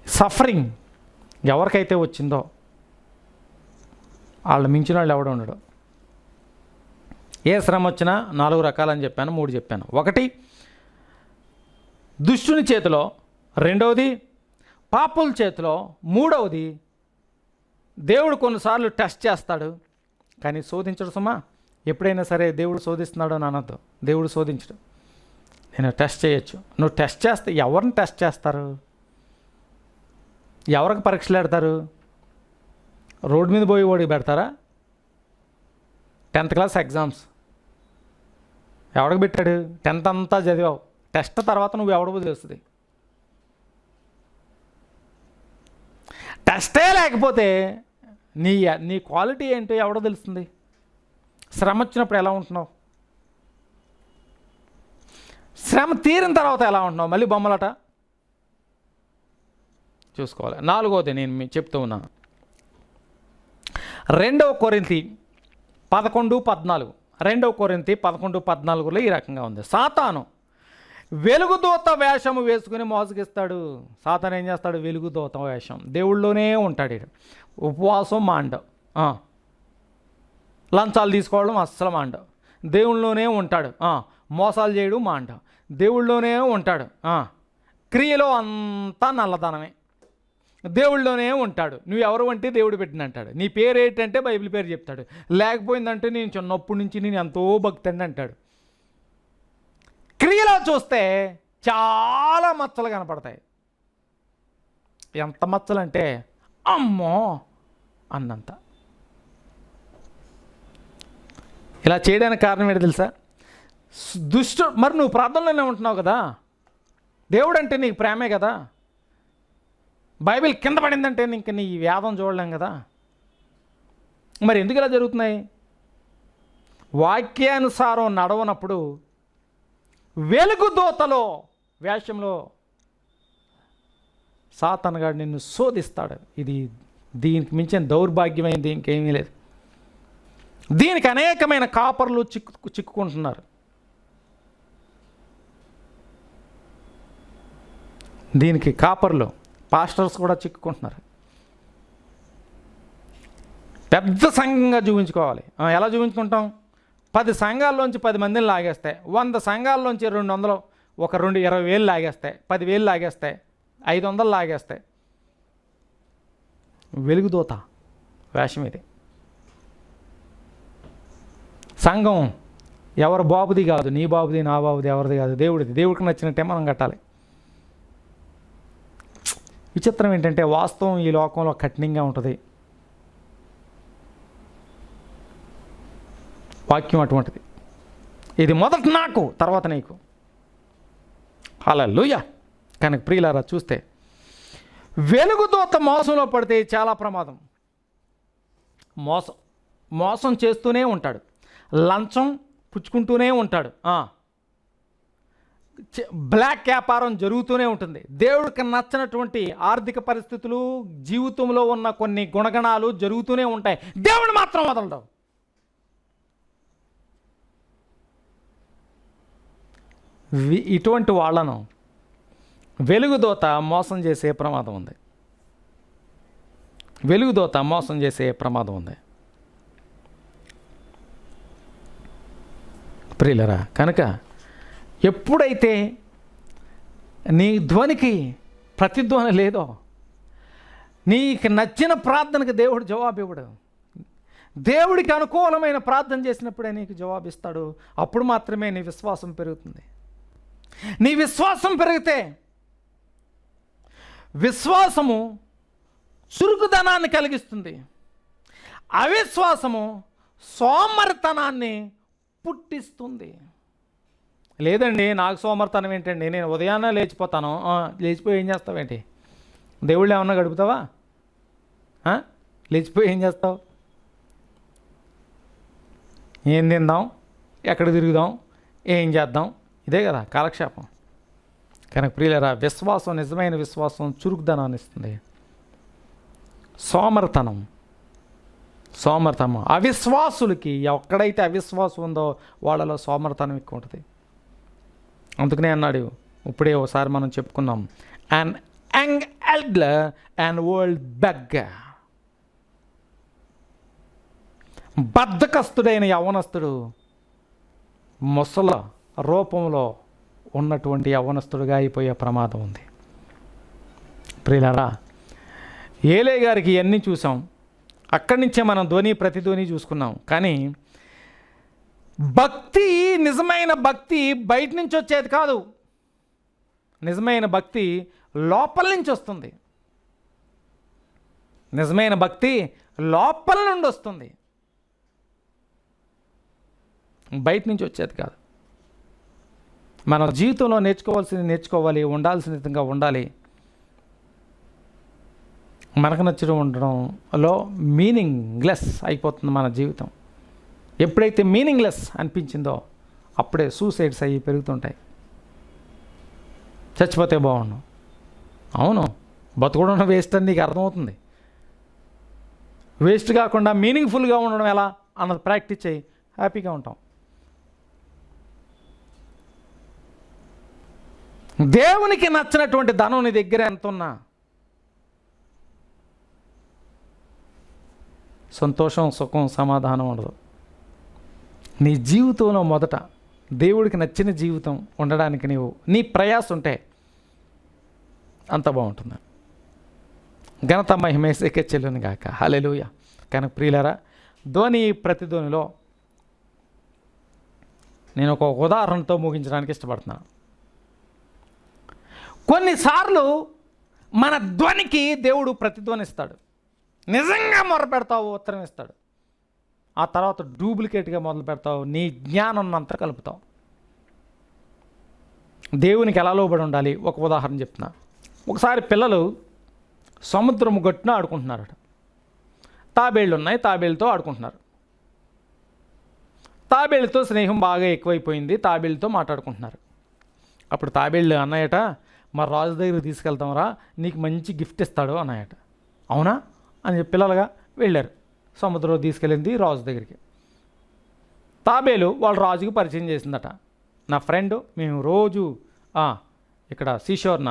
సఫరింగ్ ఎవరికైతే వచ్చిందో వాళ్ళు మించిన వాళ్ళు ఎవడో ఉండడు. ఏ శ్రమ వచ్చినా 4 రకాలని చెప్పాను, 3 చెప్పాను. ఒకటి దుష్టుని చేతిలో, రెండవది పాపుల చేతిలో, మూడవది దేవుడు కొన్నిసార్లు టెస్ట్ చేస్తాడు కానీ శోధించడు. సుమా, ఎప్పుడైనా సరే దేవుడు శోధిస్తున్నాడు అని అనొద్దు. దేవుడు శోధించడు. నేను టెస్ట్ చేయొచ్చు. నువ్వు టెస్ట్ చేస్తే ఎవరిని టెస్ట్ చేస్తారు? ఎవరికి పరీక్షలు పెడతారు? రోడ్డు మీద పోయి ఓడికి పెడతారా? 10th క్లాస్ ఎగ్జామ్స్ ఎవడికి పెట్టాడు? 10th అంతా చదివావు, టెస్ట్ తర్వాత నువ్వు ఎవడో తెలుస్తుంది. టెస్టే లేకపోతే నీ క్వాలిటీ ఏంటో ఎవడో తెలుస్తుంది. శ్రమ వచ్చినప్పుడు ఎలా ఉంటున్నావు? శ్రమ తీరిన తర్వాత ఎలా ఉంటున్నావు? మళ్ళీ బొమ్మలట చూసుకోవాలి. 4వది నేను మీకు చెప్తూ ఉన్నాను. 2 కొరింథీ 11:14, 2 కొరింథీ 11:14 ఈ రకంగా ఉంది. సాతాను వెలుగుదూత వేషము వేసుకుని మోసగిస్తాడు. సాతాను ఏం చేస్తాడు? వెలుగుదూత వేషం. దేవుళ్ళలోనే ఉంటాడు. ఉపవాసం మాండవు, లంచాలు తీసుకోవడం అస్సలు మాండవు. దేవుళ్ళలోనే ఉంటాడు. మోసాలు చేయడం మాండవు. దేవుళ్ళలోనే ఉంటాడు. క్రియలో అంతా నల్లదనమే. దేవుళ్ళలోనే ఉంటాడు. నువ్వు ఎవరు అంటే దేవుడు పెట్టిన అంటాడు. నీ పేరు ఏంటంటే బైబిల్ పేరు చెప్తాడు. లేకపోయిందంటే నేను చిన్నప్పటి నుంచి నేను ఎంతో భక్తి అండి అంటాడు. క్రియలో చూస్తే చాలా మచ్చలు కనపడతాయి. ఎంత మచ్చలంటే అమ్మో అన్నంత. ఇలా చేయడానికి కారణం ఏంటి తెలుసా? మరి నువ్వు ప్రార్థనలోనే ఉంటున్నావు కదా, దేవుడు అంటే నీకు ప్రేమే కదా, బైబిల్ కింద పడిందంటే ఇంక నీ వేదం చూడలేం కదా. మరి ఎందుకు ఇలా జరుగుతున్నాయి? వాక్యానుసారం నడవనప్పుడు వెలుగుదూతలో వేషంలో సాతానుగాడు నిన్ను శోధిస్తాడు. దీనికి మించిన దౌర్భాగ్యమైంది ఇంకేమీ లేదు. దీనికి అనేకమైన కాపర్లు చిక్కుకుంటున్నారు. దీనికి కాపర్లు, పాస్టర్స్ కూడా చిక్కుకుంటున్నారు. పెద్ద సంఘంగా చూపించుకోవాలి. ఎలా చూపించుకుంటాం? 10 సంఘాల్లోంచి 10 మందిని లాగేస్తాయి, 100 సంఘాల్లోంచి 200, 20,000 లాగేస్తాయి, 10,000 లాగేస్తాయి, 500 లాగేస్తాయి. వెలుగుదూత వేషం ఇది. సంఘం ఎవరి బాబుది కాదు, నీ బాబుది, నా బాబుది, ఎవరిది కాదు, దేవుడిది. దేవుడికి నచ్చినట్టే మనం కట్టాలి. విచిత్రం ఏంటంటే వాస్తవం ఈ లోకంలో కఠినంగా ఉంటుంది. వాక్యం అటువంటిది. ఇది మొదట నాకు, తర్వాత నీకు. హల్లెలూయా. కనుక ప్రియులారా, చూస్తే వెలుగుదూత మోసంలో పడితే చాలా ప్రమాదం. మోసం చేస్తూనే ఉంటాడు, లంచం పుచ్చుకుంటూనే ఉంటాడు, బ్లాక్ వ్యాపారం జరుగుతూనే ఉంటుంది. దేవుడికి నచ్చినటువంటి ఆర్థిక పరిస్థితులు, జీవితంలో ఉన్న కొన్ని గుణగణాలు జరుగుతూనే ఉంటాయి. దేవుడు మాత్రం వదలడం. ఇటువంటి వాళ్ళను వెలుగుదూత మోసం చేసే ప్రమాదం ఉంది. వెలుగుదూత మోసం చేసే ప్రమాదం ఉంది. ప్రియులరా, కనుక ఎప్పుడైతే నీ ధ్వనికి ప్రతిధ్వని లేదో, నీకు నచ్చిన ప్రార్థనకు దేవుడు జవాబు ఇవ్వడు. దేవుడికి అనుకూలమైన ప్రార్థన చేసినప్పుడే నీకు జవాబు ఇస్తాడు. అప్పుడు మాత్రమే నీ విశ్వాసం పెరుగుతుంది. నీ విశ్వాసం పెరిగితే, విశ్వాసము చురుకుదనాన్ని కలిగిస్తుంది, అవిశ్వాసము సోమరితనాన్ని పుట్టిస్తుంది. లేదండి, నాకు సోమరితనం ఏంటండి, నేను ఉదయాన్నే లేచిపోతాను. లేచిపోయి ఏం చేస్తావేంటి? దేవుళ్ళు ఏమన్నా గడుపుతావా? లేచిపోయి ఏం చేస్తావు? ఏం తిందాం, ఎక్కడ తిరుగుదాం, ఏం చేద్దాం, ఇదే కదా కాలక్షేపం. కనుక ప్రియులరా, విశ్వాసం, నిజమైన విశ్వాసం చురుకుదనాన్ని ఇస్తుంది. సోమరితనం అవిశ్వాసులకి, ఎక్కడైతే అవిశ్వాసం ఉందో వాళ్ళలో సోమరితనం ఎక్కువ ఉంటుంది. అందుకనే అన్నాడు, ఇప్పుడే ఒకసారి మనం చెప్పుకున్నాం, an young elder and old beggar. బద్ధకస్తుడైన యవ్వనస్తుడు ముసల రూపంలో ఉన్నటువంటి యవ్వనస్తుడుగా అయిపోయే ప్రమాదం ఉంది. ప్రియులారా, ఏలే గారికి ఇవన్నీ చూసాం. అక్కడి నుంచే మనం ప్రతిధ్వని చూసుకున్నాం. కానీ భక్తి, నిజమైన భక్తి బయట నుంచి వచ్చేది కాదు. నిజమైన భక్తి లోపల నుంచి వస్తుంది. నిజమైన భక్తి లోపల నుండి వస్తుంది, బయట నుంచి వచ్చేది కాదు. మన జీవితంలో నేర్చుకోవాలి, ఉండాల్సిన విధంగా ఉండాలి. మనకు నచ్చడం ఉండడంలో మీనింగ్లెస్ అయిపోతుంది మన జీవితం. ఎప్పుడైతే మీనింగ్లెస్ అనిపించిందో అప్పుడే సూసైడ్స్ అయ్యి పెరుగుతుంటాయి. చచ్చిపోతే బాగుండు. అవును, బతుకడం వేస్ట్ అని నీకు అర్థమవుతుంది. వేస్ట్ కాకుండా మీనింగ్ఫుల్గా ఉండడం ఎలా అన్నది ప్రాక్టీస్ చేయి, హ్యాపీగా ఉంటాం. దేవునికి నచ్చినటువంటి ధనం నీ దగ్గర ఎంత ఉన్నా సంతోషం, సుఖం, సమాధానం ఉండదు. నీ జీవితంలో మొదట దేవుడికి నచ్చిన జీవితం ఉండడానికి నీ ప్రయాసం ఉంటే అంత బాగుంటుంది. ఘనత మహిమేసేకే చెల్లును గాక. హల్లెలూయా. కనుక ప్రియులారా, ప్రతిధ్వనిలో నేను ఒక ఉదాహరణతో ముగించడానికి ఇష్టపడుతున్నాను. కొన్నిసార్లు మన ధ్వనికి దేవుడు ప్రతిధ్వనిస్తాడు. నిజంగా మొరపెడతావు, ఉత్తరం ఇస్తాడు. ఆ తర్వాత డూప్లికేట్గా మొదలు పెడతావు, నీ జ్ఞానం అంతా కలుపుతావు. దేవునికి ఎలా లోబడి ఉండాలి ఒక ఉదాహరణ చెప్తున్నా. ఒకసారి పిల్లలు సముద్రం గట్టున ఆడుకుంటున్నారట. తాబేళ్ళు ఉన్నాయి, తాబేళ్ళతో ఆడుకుంటున్నారు. తాబేళ్ళతో స్నేహం బాగా ఎక్కువైపోయింది, తాబేళ్ళతో మాట్లాడుకుంటున్నారు. అప్పుడు తాబేళ్ళు అన్నాయట, మా రాజు దగ్గరికి తీసుకెళ్తాంరా, నీకు మంచి గిఫ్ట్ ఇస్తాడు అన్నాయట. అవునా అని చెప్పి పిల్లలుగా వెళ్ళారు. సముద్రంలో తీసుకెళ్ళింది రాజు దగ్గరికి. తాబేలు వాళ్ళ రాజుకి పరిచయం చేసిందట. నా ఫ్రెండ్, మేము రోజు ఇక్కడ సీషోర్న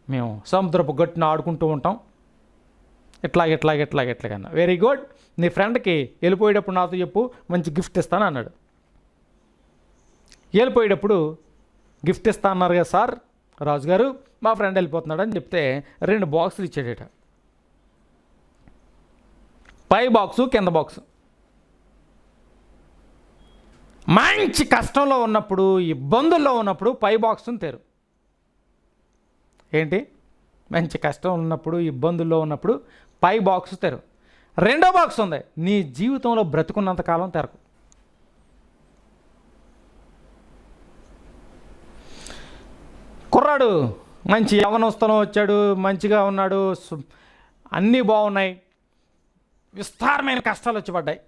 మేము సముద్రపు గట్టున ఆడుకుంటూ ఉంటాం, ఎట్లాగన్నా. వెరీ గుడ్, నీ ఫ్రెండ్కి వెళ్ళిపోయేటప్పుడు నాతో చెప్పు, మంచి గిఫ్ట్ ఇస్తాను అన్నాడు. వెళ్ళిపోయేటప్పుడు గిఫ్ట్ ఇస్తా అన్నారు కదా సార్ రాజుగారు, మా ఫ్రెండ్ వెళ్ళిపోతున్నాడు అని చెప్తే 2 బాక్సులు ఇచ్చాడట. పై బాక్సు, కింద బాక్సు. మంచి కష్టంలో ఉన్నప్పుడు, ఇబ్బందుల్లో ఉన్నప్పుడు పై బాక్సును తెరు. ఏంటి? మంచి కష్టం ఉన్నప్పుడు, ఇబ్బందుల్లో ఉన్నప్పుడు పై బాక్సు తెరు. 2వ బాక్స్ ఉంది, నీ జీవితంలో బ్రతుకున్నంతకాలం తెరకు. కుర్రాడు మంచి యవ్వనస్తులో వచ్చాడు, మంచిగా ఉన్నాడు, అన్నీ బాగున్నాయి. విస్తారమైన కష్టాలు వచ్చి పడ్డాయి.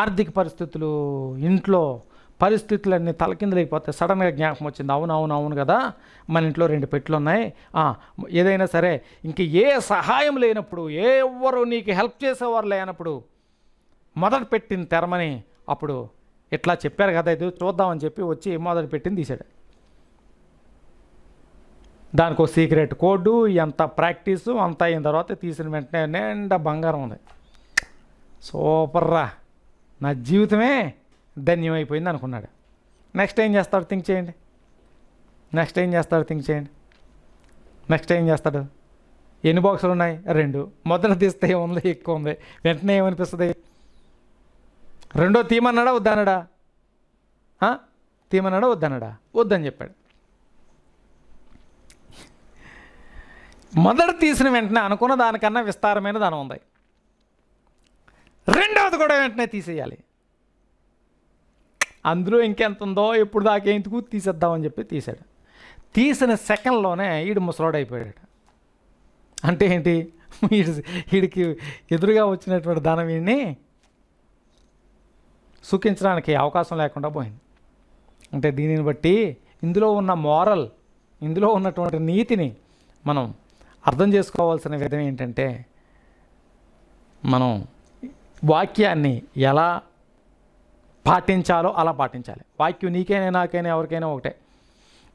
ఆర్థిక పరిస్థితులు, ఇంట్లో పరిస్థితులన్నీ తలకిందులైపోతాయి. సడన్గా జ్ఞాపకం వచ్చింది, అవును కదా, మన ఇంట్లో 2 పెట్టెలు ఉన్నాయి, ఏదైనా సరే ఇంక ఏ సహాయం లేనప్పుడు, ఎవరు నీకు హెల్ప్ చేసేవారు లేనప్పుడు మొదటి పెట్టిన తెరమని అప్పుడు ఇట్లా చెప్పారు కదా, ఇది చూద్దామని చెప్పి వచ్చి మొదటి పెట్టిన తీశాడు. దానికి ఒక సీక్రెట్ కోడ్, ఎంత ప్రాక్టీసు అంతా అయిన తర్వాత తీసిన వెంటనే నిండా బంగారం ఉంది. సూపర్రా, నా జీవితమే ధన్యమైపోయింది అనుకున్నాడు. నెక్స్ట్ ఏం చేస్తాడు థింక్ చేయండి. నెక్స్ట్ ఏం చేస్తాడు? ఎన్ని బాక్సులు ఉన్నాయి? 2. మొదట తీస్తే ఏముంది? ఎక్కువ ఉంది. వెంటనే ఏమనిపిస్తుంది? 2 తీయమన్నాడా వద్దన్నాడా? వద్దన్నాడా? వద్దని చెప్పాడు. మొదట తీసిన వెంటనే అనుకున్న దానికన్నా విస్తారమైన ధనం ఉంది. 2వది కూడా వెంటనే తీసేయాలి. అందులో ఇంకెంత ఉందో ఎప్పుడు దాకా ఎందుకు తీసేద్దామని చెప్పి తీశాడు. తీసిన సెకండ్లోనే ఈడు ముసలోడైపోయాడు. అంటే ఏంటి? వీడికి ఎదురుగా వచ్చినటువంటి ధనం వీడిని సుఖించడానికి అవకాశం లేకుండా పోయింది. అంటే దీనిని బట్టి ఇందులో ఉన్న మోరల్, ఇందులో ఉన్నటువంటి నీతిని మనం అర్థం చేసుకోవాల్సిన విధం ఏంటంటే, మనం వాక్యాన్ని ఎలా పాటించాలో అలా పాటించాలి. వాక్యం నీకైనా నాకైనా ఎవరికైనా ఒకటే.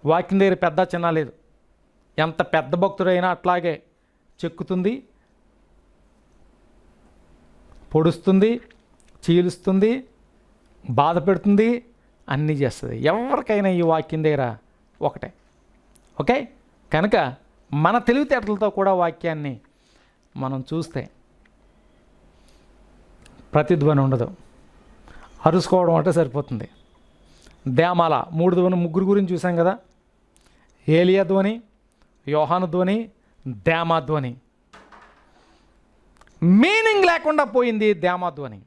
వాక్యం దగ్గర పెద్ద చిన్న లేదు. ఎంత పెద్ద భక్తుడైనా అట్లాగే చెక్కుతుంది, పొడుస్తుంది, చీలుస్తుంది, బాధ పెడుతుంది, అన్నీ చేస్తుంది. ఎవరికైనా ఈ వాక్యం దగ్గర ఒకటే. ఓకే, కనుక మన తెలివితేటలతో కూడా వాక్యాన్ని మనం చూస్తే ప్రతిధ్వని ఉండదు. అరుసుకోవడం అంటే సరిపోతుంది. దేమాల 3 ధ్వని, 3 గురించి చూసాం కదా. ఏలియా ధ్వని, యోహాను ధ్వని, దేమా ధ్వని. మీనింగ్ లేకుండా పోయింది దేమా ధ్వని.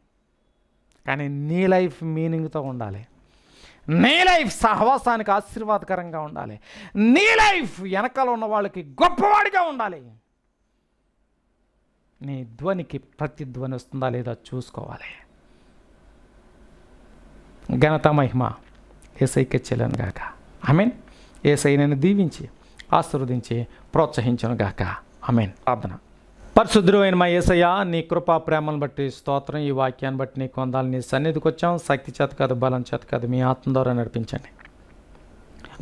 కానీ నీ లైఫ్ మీనింగ్తో ఉండాలి. నీ లైఫ్ సహవాసానికి ఆశీర్వాదకరంగా ఉండాలి. నీ లైఫ్ వెనకాల ఉన్న వాళ్ళకి గొప్పవాడిగా ఉండాలి. నీ ధ్వనికి ప్రతిధ్వని వస్తుందా లేదా చూసుకోవాలి. ఘనత మహిమ యేసయ్యకే చెల్లును గాక. ఆమేన్. యేసయ్యను దీవించి ఆశీర్వదించి ప్రోత్సహించును గాక. ఆమేన్. ప్రార్థన. పరిశుద్ధుడైన మా యేసయ్య, నీ కృపా ప్రేమను బట్టి స్తోత్రం. ఈ వాక్యాన్ని బట్టి నీ కొందాలు నీ సన్నిధికి వచ్చాం. శక్తి చేత కాదు, బలం చేత కాదు, మీ ఆత్మ ద్వారా నడిపించండి.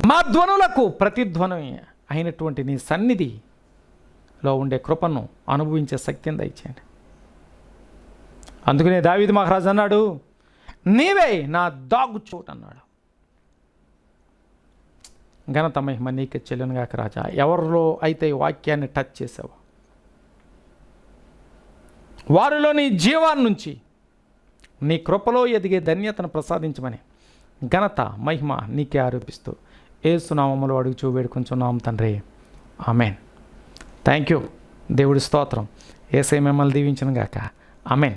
మా ధ్వనులకు ప్రతిధ్వని అయినటువంటి నీ సన్నిధిలో ఉండే కృపను అనుభవించే శక్తిని దయచేయండి. అందుకనే దావీదు మహారాజు అన్నాడు, నీవే నా దాగు చోటు అన్నాడు. ఘనత మహిమ నీకే చెల్లును గాక రాజా. ఎవరిలో అయితే ఈ వాక్యాన్ని టచ్ చేసావు, వారిలో నీ జీవాన్ని నుంచి నీ కృపలో ఎదిగే ధన్యతను ప్రసాదించమని ఘనత మహిమ నీకే ఆరోపిస్తూ యేసు నామములో అడుగుచూ వేడుకొంచున్నాం తండ్రి, ఆమెన్. Thank you. దేవుడి స్తోత్రం. యేసయ్య మిమ్మల్ని దీవించును గాక. ఆమెన్.